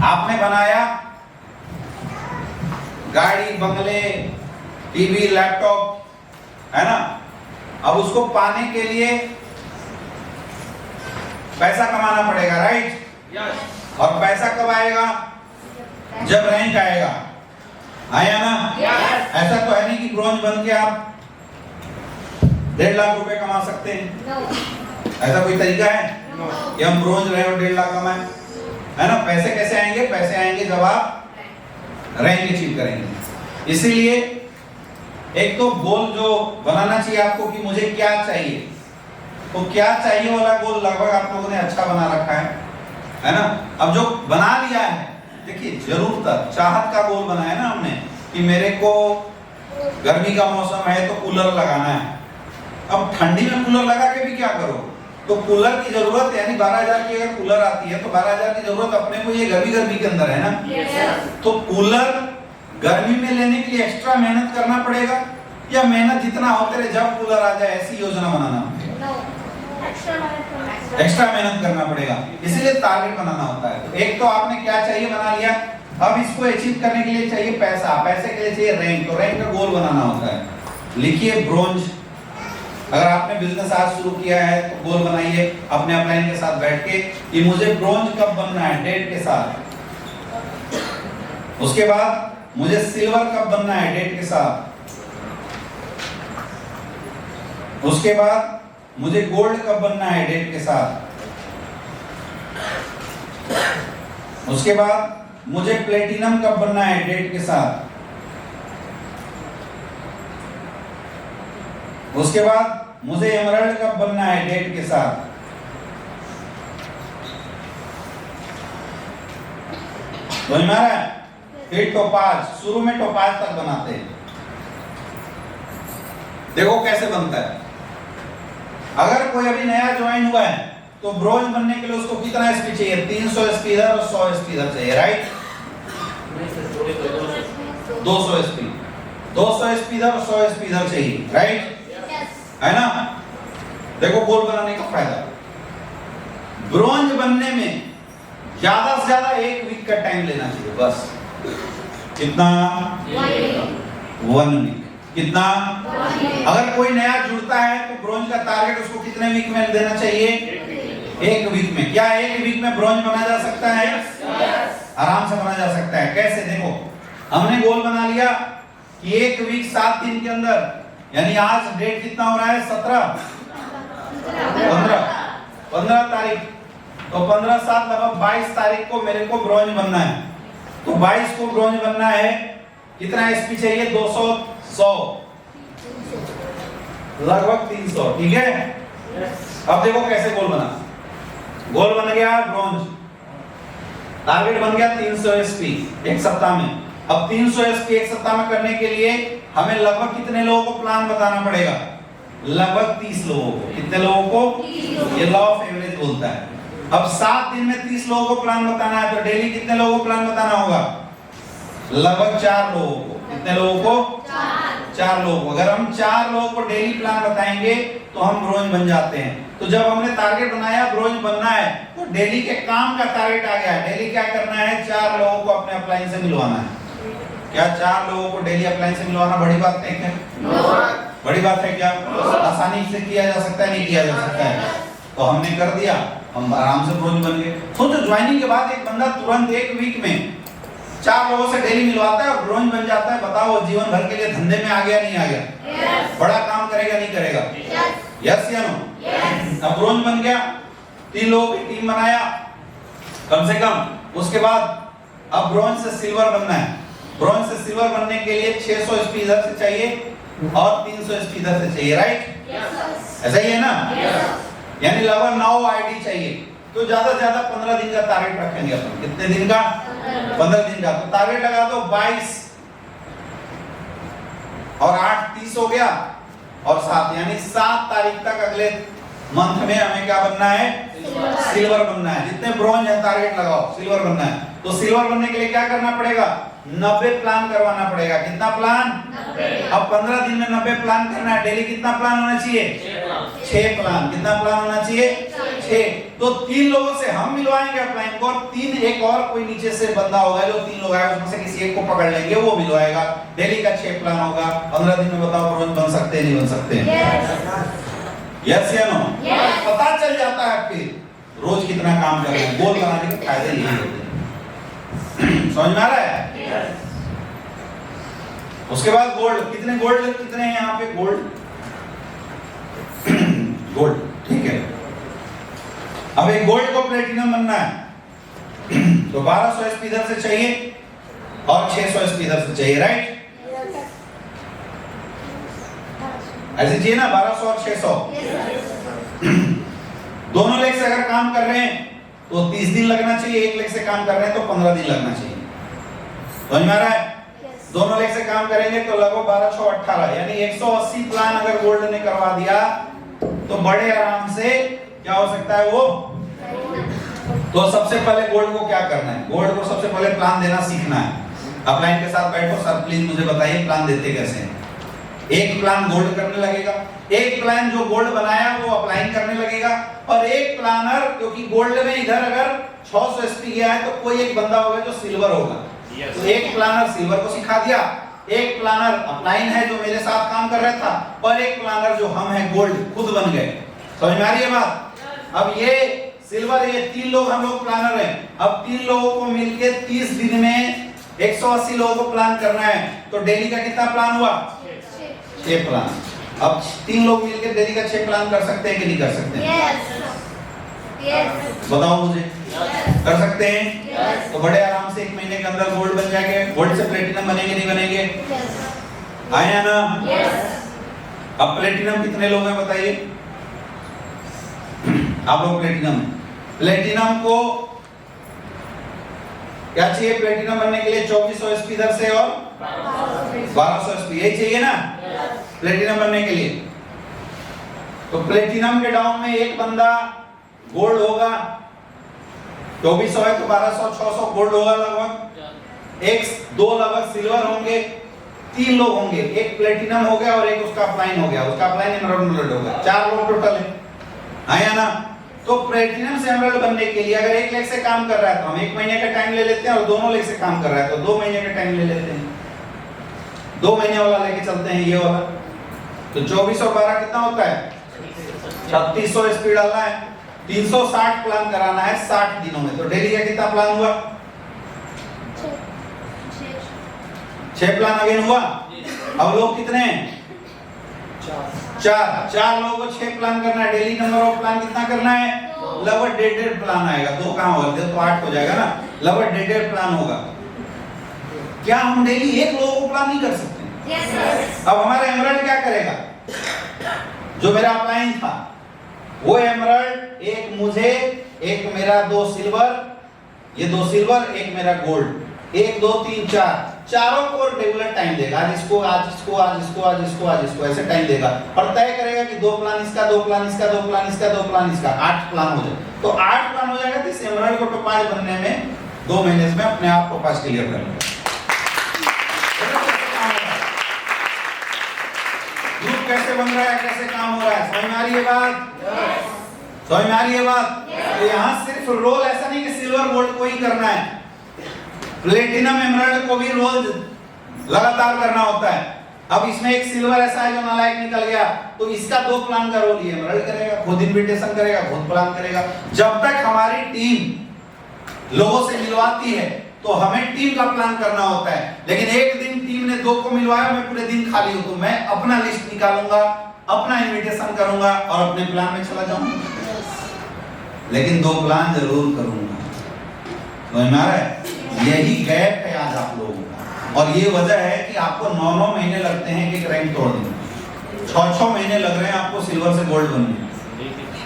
आपने बनाया गाड़ी, बंगले, टीवी, लैपटॉप, है ना। अब उसको पाने के लिए पैसा कमाना पड़ेगा, राइट? यस। और पैसा कब आएगा? जब रैंक आएगा, आया ना? यस। ऐसा तो है नहीं कि ब्रोंज बन के आप 1.5 लाख रुपए कमा सकते हैं। ऐसा कोई तरीका है कि हम ब्रोंज रहे और 1.5 लाख कमाएं, है ना? पैसे कैसे आएंगे? पैसे आएंगे जब आप रैंक अचीव करेंगे। इसीलिए एक तो गोल जो बनाना चाहिए आपको कि मुझे क्या चाहिए, तो क्या चाहिए वाला गोल लगभग आप लोगों ने अच्छा बना रखा है ना। अब जो बना लिया है, देखिए जरूरत चाहत का गोल बनाया ना हमने कि मेरे को गर्मी का मौसम है तो कूलर लगाना है। अब ठंडी में कूलर लगा के भी क्या करो, तो कूलर की जरूरत यानी 12,000 की अगर कूलर आती है तो 12,000 की जरूरत अपने को ये गर्मी के अंदर है ना। तो कूलर गर्मी में लेने के लिए एक्स्ट्रा मेहनत करना पड़ेगा या मेहनत जितना हो तेरे जब कूलर आ जाए ऐसी योजना बनाना पड़ेगा? एक्स्ट्रा मेहनत करना पड़ेगा, इसीलिए टारगेट बनाना होता है। तो एक तो आपने क्या चाहिए बना लिया, अब इसको अचीव करने के लिए चाहिए पैसा, पैसे के लिए चाहिए रैंक, तो रैंक का गोल बनाना होता है। लिखिए ब्रोंज। अगर आपने बिजनेस आज शुरू किया है तो गोल बनाइए अपने अपलाइन के साथ बैठ के कि मुझे ब्रोंज कब बनना है, डेट के साथ। उसके बाद मुझे सिल्वर कब बनना है, डेट के साथ। उसके बाद मुझे गोल्ड कब बनना है, डेट के साथ। उसके बाद मुझे प्लेटिनम कब बनना है, डेट के साथ। उसके बाद मुझे एमराल्ड कब बनना है, डेट के साथ। समझ में आ रहा है? फिर टोपाज, शुरू में टोपाज तक बनाते हैं। देखो कैसे बनता है। अगर कोई अभी नया ज्वाइन हुआ है तो ब्रोंज बनने के लिए उसको कितना एसपी चाहिए? 300 एसपी इधर और 100 एसपी इधर चाहिए, राइट? 200 एसपी, 200 एसपी इधर और 100 एसपी इधर चाहिए, राइट? है ना। देखो गोल बनाने का फायदा, ब्रोंज बनने में ज्यादा से ज्यादा 1 वीक का टाइम लेना चाहिए, बस। कितना? 1 वीक। कितना? अगर कोई नया जुड़ता है तो ब्रोंज का टारगेट उसको कितने वीक में देना चाहिए? 1 वीक में। क्या 1 वीक में ब्रोंज बना जा सकता है? आराम से बना जा सकता है। कैसे? देखो हमने गोल बना लिया कि 1 वीक 7 दिन के अंदर, यानी आज डेट कितना हो रहा है? 15 तारीख, तो 15/7 लगभग 22 तारीख को मेरे को ब्रोंज बनना है। तो 22 को ब्रोंज बनना है, कितना एसपी चाहिए? 200, 100, लगभग 300, ठीक है। अब देखो कैसे गोल बना। गोल बन गया ब्रोंज, टारगेट बन गया 300 एसपी 1 सप्ताह में। अब 300 एसपी 1 सप्ताह में करने के लिए हमें लगभग कितने लोगों को प्लान बताना पड़ेगा? लगभग 30 लोगों को। कितने लोगों को? ये लॉ ऑफ एवरेज बोलता है। अब 7 दिन में 30 लोगों को प्लान बताना है, तो डेली कितने लोगों को प्लान बताना होगा? लगभग 4 लोगों को। कितने लोगों को? 4 लोगों को। अगर हम 4 लोगों को डेली प्लान बताएंगे तो हम ब्रोंज बन जाते हैं। तो जब हमने टारगेट बनाया ब्रोंज बनना है, तो डेली के काम का टारगेट आ गया। डेली क्या करना है? 4 लोगों को अपने अपलाइन से मिलवाना है। क्या 4 लोगों को डेली अपलाइन से मिलवाना बड़ी बात है क्या? बड़ी बात है क्या? आसानी से किया जा सकता है, नहीं किया जा सकता है? तो हमने कर दिया, हम आराम से ब्रोंज बन गए। सोचो ज्वाइनिंग के बाद एक बंदा तुरंत 1 वीक में 4 लोगों से डेली मिलवाता है और ब्रोंज बन जाता है। बताओ जीवन भर के लिए धंधे में आ गया, नहीं आ गया? बड़ा काम करेगा, नहीं करेगा? यस या नो? अब ब्रोंज बन गया, 3 लोगों की टीम बनाया कम से कम। उसके बाद अब ब्रोंज से सिल्वर बनना है। ब्रोंज से सिल्वर बनने के लिए 600 एसपी इधर से चाहिए और 300 एसपी इधर से चाहिए, राइट? ऐसा ही है ना? यानी लगभग 9 आईडी चाहिए। तो ज्यादा से ज्यादा 15 दिन का टारगेट रखेंगे अपन। कितने दिन का? 15 दिन का। तो टारगेट लगा दो 22 और 8 30 हो गया और 7, यानी 7 तारीख तक अगले मंथ में हमें क्या बनना है? सिल्वर बनना है। जितने ब्रोंज है टारगेट लगाओ, सिल्वर बनना है। तो सिल्वर बनने के लिए क्या करना पड़ेगा? 90 प्लान करवाना पड़ेगा। कितना प्लान? 90। अब 15 दिन में 90 प्लान करना है। डेली कितना प्लान होना चाहिए? 6 प्लान। कितना प्लान होना चाहिए? 6, तो 3 लोगों से हम मिलवाएंगे अपलाइन को, और 3 एक और कोई नीचे से बंदा होगा, जो 3 लोग आए उसमें से किसी एक को पकड़ लेंगे, वो मिलवाएगा। डेली का 6 प्लान होगा। 15 दिन में बताओ रोज बन सकते हैं नहीं बन सकते? यस या नो? पता चल जाता है फिर रोज कितना काम कर रहे हैं। गोल बनाने के फायदे यही होते हैं। समझ में आ रहा है? उसके बाद गोल्ड, कितने हैं यहाँ पे गोल्ड? गोल्ड, ठीक है। अब एक गोल्ड को प्लेटिनम बनना है तो 1200 एसपी इधर से चाहिए और 600 एसपी इधर से चाहिए, राइट? ऐसे चाहिए ना, 1200 और 600। दोनों लेग से अगर काम कर रहे हैं तो 30 दिन लगना चाहिए, एक लेग से काम कर रहे हैं तो 15 दिन लगना चाहिए। समझ में आ रहा है? दोनों लेग से काम करेंगे तो लगभग 1218, यानी 180 प्लान अगर गोल्ड ने करवा दिया तो बड़े आराम से क्या हो सकता है वो। तो सबसे पहले गोल्ड को क्या करना है? गोल्ड को सबसे पहले प्लान देना सीखना है। अपलाइन के साथ बैठो, सर प्लीज मुझे बताइए प्लान देते कैसे हैं। एक प्लान गोल्ड करने लगेगा, एक प्लान जो गोल्ड बनाया वो अपलाइन करने लगेगा, और एक प्लानर, क्योंकि गोल्ड में इधर अगर 600 एसपी गया है तो कोई एक बंदा होगा जो सिल्वर होगा। तो एक प्लानर सिल्वर को सिखा दिया, एक प्लानर अपलाइन है जो मेरे साथ काम कर रहा था, और एक प्लानर जो हम हैं गोल्ड खुद बन गए। समझ में आ रही है बात? अब ये सिल्वर, ये 3 लोग हम लोग प्लानर हैं। अब 3 लोगों को मिलके 30 दिन में 180 लोगों को प्लान करना है, तो डेली का कितना प्लान हुआ? 6 प्लान। अब 3 लोग मिलके डेली का 6 प्लान कर सकते हैं कि नहीं कर सकते? बताओ मुझे। कर सकते हैं? तो बड़े आराम से 1 महीने के अंदर गोल्ड बन जाएंगे। गोल्ड से प्लेटिनम बनेंगे नहीं बनेंगे? आया ना? अब प्लेटिनम कितने लोग हैं बताइए आप लोग? प्लेटिनम को क्या चाहिए? प्लेटिनम बनने के लिए 2400 एसपी इधर से और 1200 एसपी, यही चाहिए ना प्लेटिनम बनने के लिए। तो प्लेटिनम के डाउन में एक बंदा गोल्ड होगा, 2400 है तो 1200 600 गोल्ड होगा लगभग, एक 2 लगभग सिल्वर होंगे, 3 लोग होंगे, एक प्लेटिनम हो गया और एक उसका अपलाइन हो गया, उसका अपलाइन एमराल्ड हो गया, 4 लोग टोटल है। आया ना? तो प्लेटिनम से एमराल्ड बनने के लिए अगर एक लेग से काम कर रहा है तो हम 1 महीने का टाइम ले लेते हैं, और दोनों लेग से काम कर रहा है तो 2 महीने का टाइम ले लेते हैं। 2 महीने वाला लेके चलते हैं, ये वाला। तो 24 और 12 कितना होता है? 3600 स्पीड डालना है, 360 प्लान कराना है 60 दिनों में। तो डेली का कितना प्लान हुआ? 6 प्लान अगेन हुआ। अब लोग कितने हैं? 4 लोगों को 6 प्लान करना है। डेली नंबर ऑफ प्लान कितना करना है? लगभग 1.5 प्लान आएगा। 2 कहां होगा? तो 8 हो जाएगा ना, लगभग 1.5 प्लान होगा। क्या हम डेली 1 लोगों को प्लान नहीं कर सकते? अब हमारा एमराल्ड क्या करेगा? जो मेरा अपलाइन था वो एमराल्ड, एक मुझे, एक मेरा 2 सिल्वर, ये 2 सिल्वर, एक मेरा गोल्ड, 1 2 3 4, चारों को रेगुलर टाइम देगा। आज इसको, आज इसको, आज इसको, आज इसको, आज इसको, ऐसे टाइम देगा और तय करेगा कि 2 प्लान इसका, 2 प्लान इसका, 2 प्लान इसका, 2 प्लान इसका, 8 प्लान हो जाए। तो 8 प्लान हो जाएगा तो इस एमराल्ड को टोपाज बनने में 2 महीने में अपने आप टोपाज क्लियर कर लेगा। ग्रुप कैसे बन रहा है, कैसे काम हो रहा है, समझ में आ रही है बात? समझ में आ रही है बात? तो यहाँ सिर्फ रोल ऐसा नहीं कि सिल्वर गोल्ड को ही करना है, प्लेटिनम एमराल्ड को भी रोल लगातार करना होता है। अब इसमें एक सिल्वर ऐसा है जो नालायक निकल गया, तो इसका 2 प्लान का रोल ये एमराल्ड करेगा, खुद इन्विटेशन करेगा, खुद प्लान करेगा। जब तक हमारी टीम लोगों से मिलवाती है तो हमें टीम का प्लान करना होता है। लेकिन एक दिन टीम ने 2 को मिलवाया, मैं पूरे दिन खाली हूं, तो मैं अपना लिस्ट निकालूंगा, अपना इन्विटेशन करूंगा और अपने प्लान में चला जाऊंगा। लेकिन 2 प्लान जरूर करूंगा। समझ में आ रहा है? यही गैप है आज आप लोगों का, और ये वजह है कि आपको 9-9 महीने लगते हैं कि रैंक तोड़ने में, 6-6 महीने लग रहे हैं आपको सिल्वर से गोल्ड बनने में,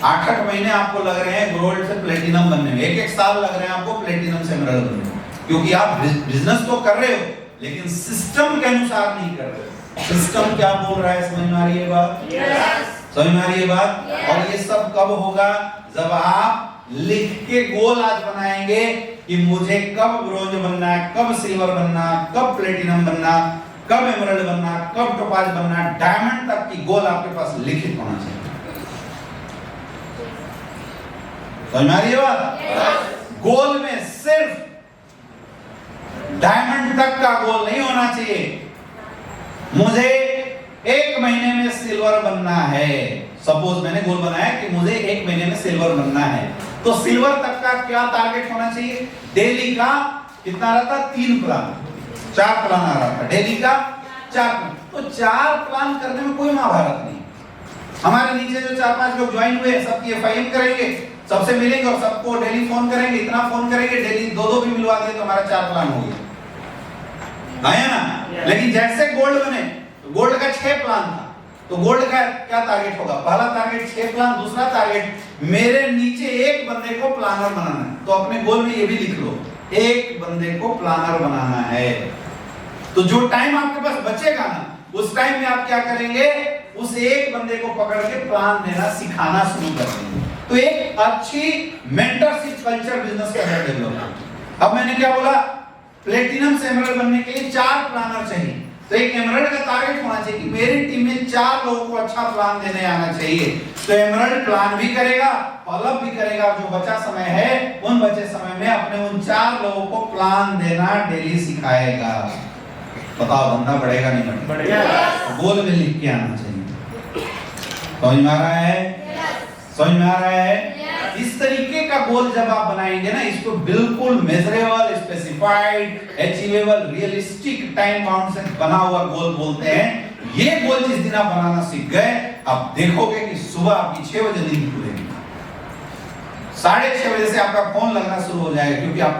8-8 महीने आपको लग रहे हैं गोल्ड से प्लेटिनम बनने में, 1-1 साल लग रहे हैं आपको प्लेटिनम से एमराल्ड बनने में। क्योंकि आप बिजनेस तो कर रहे हो लेकिन सिस्टम के अनुसार नहीं कर रहे। सिस्टम क्या बोल रहा है, समझ में आ रही है बात? समझ में आ रही है बात? और ये सब कब होगा? जब आप लिख के गोल आज बनाएंगे कि मुझे कब ब्रोंज बनना है, कब सिल्वर बनना, कब प्लेटिनम बनना, कब एमराल्ड बनना, कब टोपाज बनना, डायमंड तक की गोल आपके पास लिखित होना चाहिए। समझ में आ रही है बात? गोल में सिर्फ डायमंड तक का गोल नहीं होना चाहिए। मुझे 1 महीने में सिल्वर बनना है। सपोज मैंने गोल बनाया कि मुझे 1 महीने में सिल्वर बनना है, तो सिल्वर तक का क्या टारगेट होना चाहिए? डेली का कितना आ रहा था? 3 प्लान, 4 प्लान आ रहा था डेली का 4 प्लान। तो 4 प्लान करने में कोई महाभारत नहीं। हमारे नीचे जो 4-5 लोग ज्वाइन हुए हैं, सबकी एफआईएम करेंगे, सबसे मिलेंगे और सबको डेली फोन करेंगे, इतना फोन करेंगे, डेली 2-2 भी मिलवा दिए तो हमारा 4 प्लान हो गया, आया ना? लेकिन जैसे गोल्ड बने, गोल्ड का 6 प्लान था, तो गोल्ड का क्या टारगेट होगा? पहला टारगेट 6 प्लान, दूसरा टारगेट मेरे नीचे एक बंदे को प्लानर बनाना है। तो अपने गोल में ये भी लिख लो, एक बंदे को प्लानर बनाना है। तो जो टाइम आपके पास बचेगा ना, उस टाइम में आप क्या करेंगे? उस एक बंदे को पकड़ के प्लान देना सिखाना शुरू कर देंगे। तो एक अच्छी मेंटरशिप कल्चर बिजनेस का डेवलप। अब मैंने क्या बोला? प्लेटिनम से एमराल्ड बनने के लिए 4 प्लानर चाहिए। तो एक एमराल्ड का टारगेट होना चाहिए कि मेरी टीम में 4 लोगों को अच्छा प्लान देने आना चाहिए। तो एमराल्ड प्लान भी करेगा, फॉलोअप भी करेगा। जो बचा समय है, उन बचे समय में अपने उन 4 लोगों को प्लान देना डेली सिखाएगा। बताओ धंधा बढ़ेगा नहीं बढ़ेगा? गोल में लिख के आना चाहिए। समझ में आ रहा है? समझ में आ रहा है? इस तरीके का गोल जब आप बनाएंगे ना, इसको बिल्कुल measurable, specified, achievable, realistic time bound से बना हुआ गोल बोलते हैं। ये गोल जिस दिन आप बनाना सीख गए, आप देखोगे कि सुबह आपकी 6 बजे नींद खुलेगी, 6:30 बजे से आपका फोन लगना शुरू हो जाएगा, क्योंकि आपको